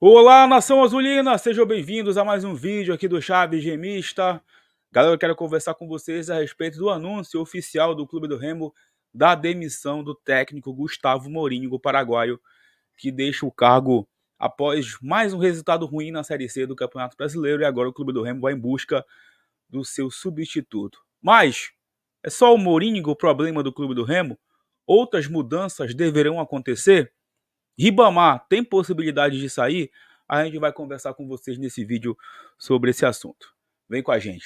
Olá, nação azulina! Sejam bem-vindos a mais um vídeo aqui do Chaves Remista. Galera, eu quero conversar com vocês a respeito do anúncio oficial do Clube do Remo da demissão do técnico Gustavo Mourinho, o paraguaio, que deixa o cargo após mais um resultado ruim na Série C do Campeonato Brasileiro, e agora o Clube do Remo vai em busca do seu substituto. Mas é só o Mourinho o problema do Clube do Remo? Outras mudanças deverão acontecer? Ribamar tem possibilidade de sair? A gente vai conversar com vocês nesse vídeo sobre esse assunto. Vem com a gente.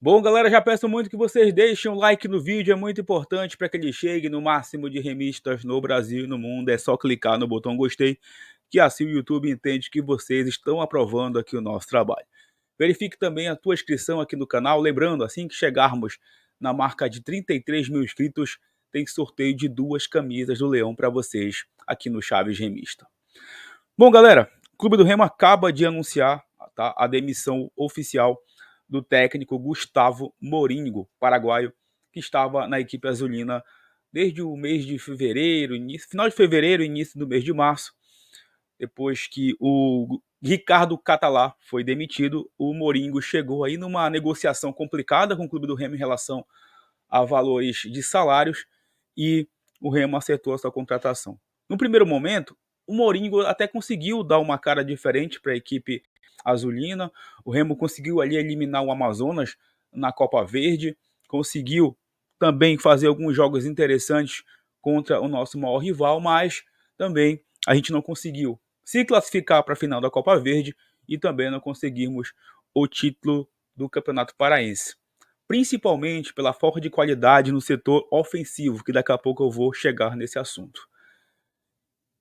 Bom, galera, já peço muito que vocês deixem um like no vídeo, é muito importante para que ele chegue no máximo de remistas no Brasil e no mundo. É só clicar no botão gostei, que assim o YouTube entende que vocês estão aprovando aqui o nosso trabalho. Verifique também a tua inscrição aqui no canal, lembrando, assim que chegarmos na marca de 33 mil inscritos, tem sorteio de 2 camisas do Leão para vocês aqui no Chaves Remista. Bom, galera, o Clube do Remo acaba de anunciar, tá, a demissão oficial do técnico Gustavo Mourinho, paraguaio, que estava na equipe azulina desde o mês de fevereiro, final de fevereiro, início do mês de março. Depois que o Ricardo Catalá foi demitido, o Mourinho chegou aí numa negociação complicada com o Clube do Remo em relação a valores de salários, e o Remo acertou a sua contratação. No primeiro momento, o Mourinho até conseguiu dar uma cara diferente para a equipe azulina. O Remo conseguiu ali eliminar o Amazonas na Copa Verde, conseguiu também fazer alguns jogos interessantes contra o nosso maior rival, mas também a gente não conseguiu se classificar para a final da Copa Verde e também não conseguimos o título do Campeonato Paraense, principalmente pela falta de qualidade no setor ofensivo, que daqui a pouco eu vou chegar nesse assunto.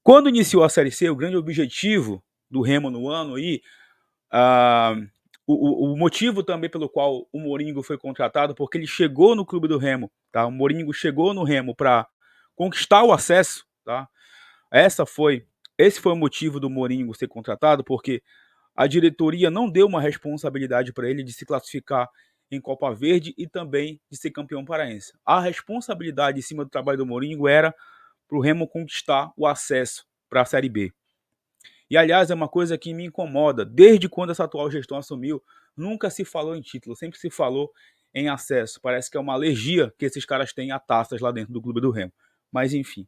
Quando iniciou a Série C, o grande objetivo do Remo no ano aí, o motivo também pelo qual o Mourinho foi contratado, porque ele chegou no Clube do Remo, tá? O Mourinho chegou no Remo para conquistar o acesso, tá? Esse foi o motivo do Mourinho ser contratado, porque a diretoria não deu uma responsabilidade para ele de se classificar em Copa Verde e também de ser campeão paraense. A responsabilidade em cima do trabalho do Mourinho era para o Remo conquistar o acesso para a Série B. E, aliás, é uma coisa que me incomoda. Desde quando essa atual gestão assumiu, nunca se falou em título, sempre se falou em acesso. Parece que é uma alergia que esses caras têm a taças lá dentro do Clube do Remo. Mas, enfim.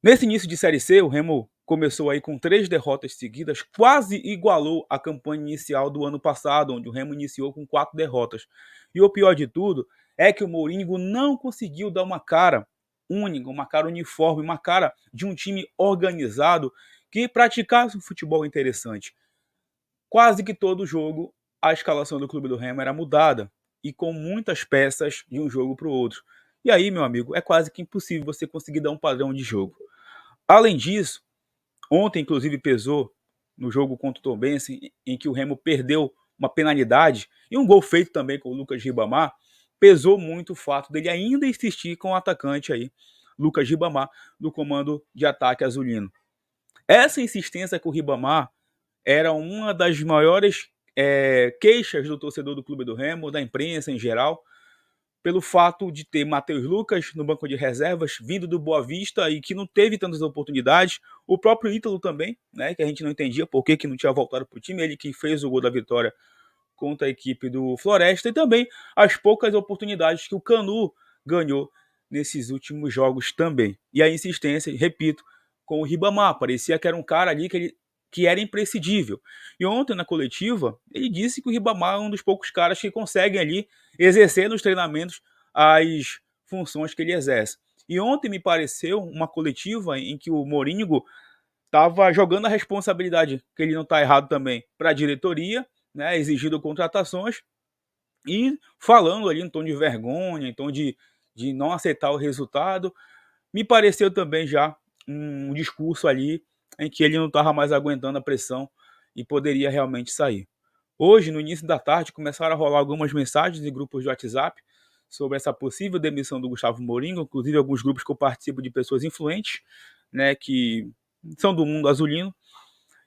Nesse início de Série C, o Remo começou aí com 3 derrotas seguidas, quase igualou a campanha inicial do ano passado, onde o Remo iniciou com 4 derrotas. E o pior de tudo é que o Mourinho não conseguiu dar uma cara única, uma cara uniforme, uma cara de um time organizado que praticasse um futebol interessante. Quase que todo jogo a escalação do Clube do Remo era mudada, e com muitas peças de um jogo para o outro. E aí, meu amigo, é quase que impossível você conseguir dar um padrão de jogo. Além disso, ontem inclusive pesou no jogo contra o Tombense, em que o Remo perdeu uma penalidade e um gol feito também com o Lucas Ribamar, pesou muito o fato dele ainda insistir com o atacante aí, Lucas Ribamar, no comando de ataque azulino. Essa insistência com o Ribamar era uma das maiores queixas do torcedor do Clube do Remo, da imprensa em geral, pelo fato de ter Matheus Lucas no banco de reservas, vindo do Boa Vista e que não teve tantas oportunidades. O próprio Ítalo também, né, que a gente não entendia por que não tinha voltado para o time, ele que fez o gol da vitória contra a equipe do Floresta, e também as poucas oportunidades que o Canu ganhou nesses últimos jogos também. E a insistência, repito, com o Ribamar, parecia que era um cara ali que era imprescindível. E ontem, na coletiva, ele disse que o Ribamar é um dos poucos caras que conseguem ali exercer nos treinamentos as funções que ele exerce. E ontem me pareceu uma coletiva em que o Mourinho estava jogando a responsabilidade, que ele não está errado também, para a diretoria, né, exigindo contratações, e falando ali em tom de vergonha, em tom de não aceitar o resultado. Me pareceu também já um discurso ali em que ele não estava mais aguentando a pressão e poderia realmente sair. Hoje, no início da tarde, começaram a rolar algumas mensagens em grupos de WhatsApp sobre essa possível demissão do Gustavo Mourinho, inclusive alguns grupos que eu participo de pessoas influentes, né, que são do mundo azulino,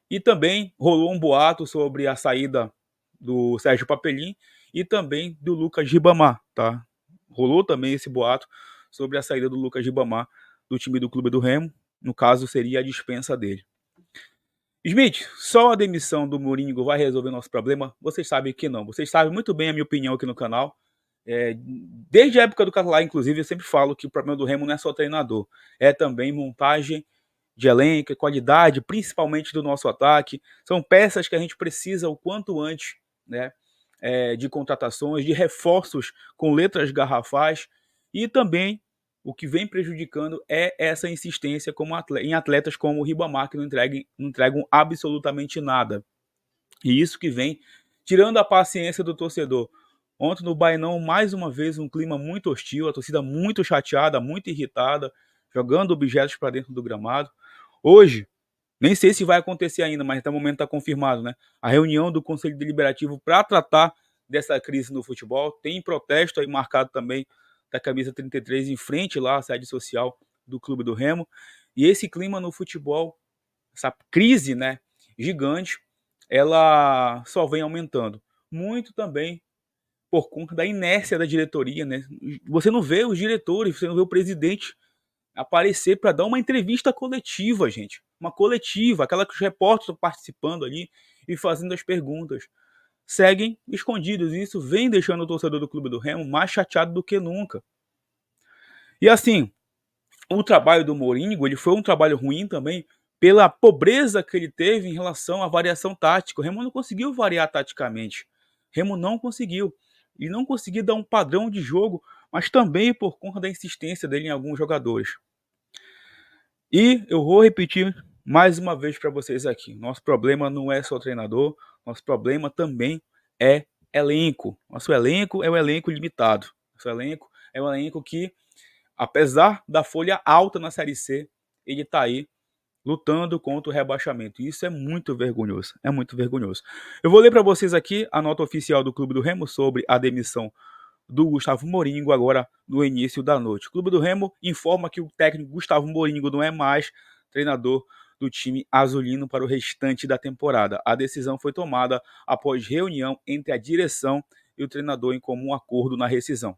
e também rolou um boato sobre a saída do Sérgio Papelin e também do Lucas Ribamar, tá? Rolou também esse boato sobre a saída do Lucas Ribamar do time do Clube do Remo, no caso seria a dispensa dele. Smith, só a demissão do Mourinho vai resolver nosso problema? Vocês sabem que não. Vocês sabem muito bem a minha opinião aqui no canal. Desde a época do Catalá, inclusive, eu sempre falo que o problema do Remo não é só treinador, é também montagem de elenco, qualidade, principalmente do nosso ataque. São peças que a gente precisa o quanto antes, né, de contratações, de reforços com letras garrafais, e também o que vem prejudicando é essa insistência em atletas como o Ribamar, que não entregam absolutamente nada. E isso que vem tirando a paciência do torcedor. Ontem no Bainão, mais uma vez, um clima muito hostil, a torcida muito chateada, muito irritada, jogando objetos para dentro do gramado. Hoje, nem sei se vai acontecer ainda, mas até o momento está confirmado, né? A reunião do Conselho Deliberativo para tratar dessa crise no futebol. Tem protesto aí marcado também da camisa 33 em frente lá à sede social do Clube do Remo. E esse clima no futebol, essa crise, né, gigante, ela só vem aumentando. Muito também por conta da inércia da diretoria, né? Você não vê os diretores, você não vê o presidente aparecer para dar uma entrevista coletiva, gente. Uma coletiva, aquela que os repórteres estão participando ali e fazendo as perguntas. Seguem escondidos, e isso vem deixando o torcedor do Clube do Remo mais chateado do que nunca. E assim, o trabalho do Mourinho, ele foi um trabalho ruim também pela pobreza que ele teve em relação à variação tática. O Remo não conseguiu variar taticamente. Remo não conseguiu. E não conseguiu dar um padrão de jogo, mas também por conta da insistência dele em alguns jogadores. E eu vou repetir mais uma vez para vocês aqui. Nosso problema não é só o treinador, nosso problema também é elenco. Nosso elenco é um elenco limitado. Nosso elenco é um elenco que, apesar da folha alta na Série C, ele está aí lutando contra o rebaixamento. Isso é muito vergonhoso. É muito vergonhoso. Eu vou ler para vocês aqui a nota oficial do Clube do Remo sobre a demissão do Gustavo Mourinho agora no início da noite. O Clube do Remo informa que o técnico Gustavo Mourinho não é mais treinador do time azulino para o restante da temporada. A decisão foi tomada após reunião entre a direção e o treinador em comum acordo na rescisão.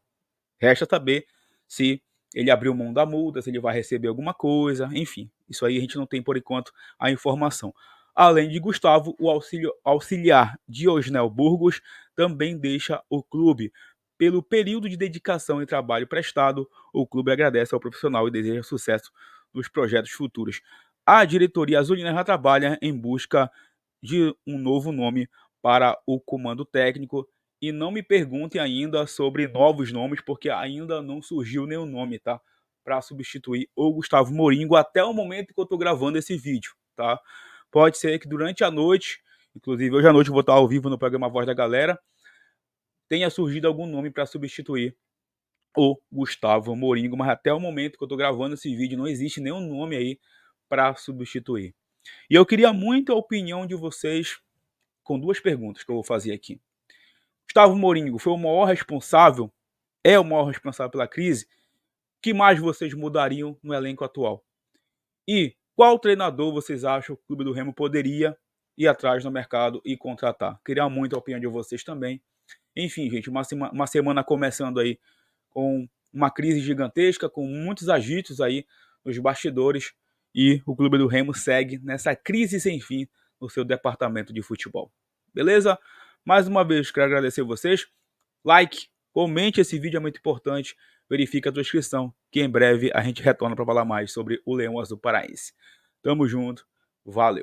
Resta saber se ele abriu mão da multa, se ele vai receber alguma coisa, enfim. Isso aí a gente não tem por enquanto a informação. Além de Gustavo, o auxiliar Diosnel Burgos também deixa o clube. Pelo período de dedicação e trabalho prestado, o clube agradece ao profissional e deseja sucesso nos projetos futuros. A diretoria azulina já trabalha em busca de um novo nome para o comando técnico. E não me perguntem ainda sobre novos nomes, porque ainda não surgiu nenhum nome, tá? Para substituir o Gustavo Mourinho até o momento que eu estou gravando esse vídeo, tá? Pode ser que durante a noite, inclusive hoje à noite eu vou estar ao vivo no programa Voz da Galera, tenha surgido algum nome para substituir o Gustavo Mourinho, mas até o momento que eu estou gravando esse vídeo não existe nenhum nome aí para substituir. E eu queria muito a opinião de vocês com duas perguntas que eu vou fazer aqui. Gustavo Mourinho foi o maior responsável, é o maior responsável pela crise? O que mais vocês mudariam no elenco atual? E qual treinador vocês acham que o Clube do Remo poderia ir atrás no mercado e contratar? Queria muito a opinião de vocês também. Enfim, gente, uma semana começando aí com uma crise gigantesca, com muitos agitos aí nos bastidores, e o Clube do Remo segue nessa crise sem fim no seu departamento de futebol. Beleza? Mais uma vez, quero agradecer vocês. Like, comente esse vídeo, é muito importante. Verifique a sua inscrição, que em breve a gente retorna para falar mais sobre o Leão Azul Paraense. Tamo junto, valeu!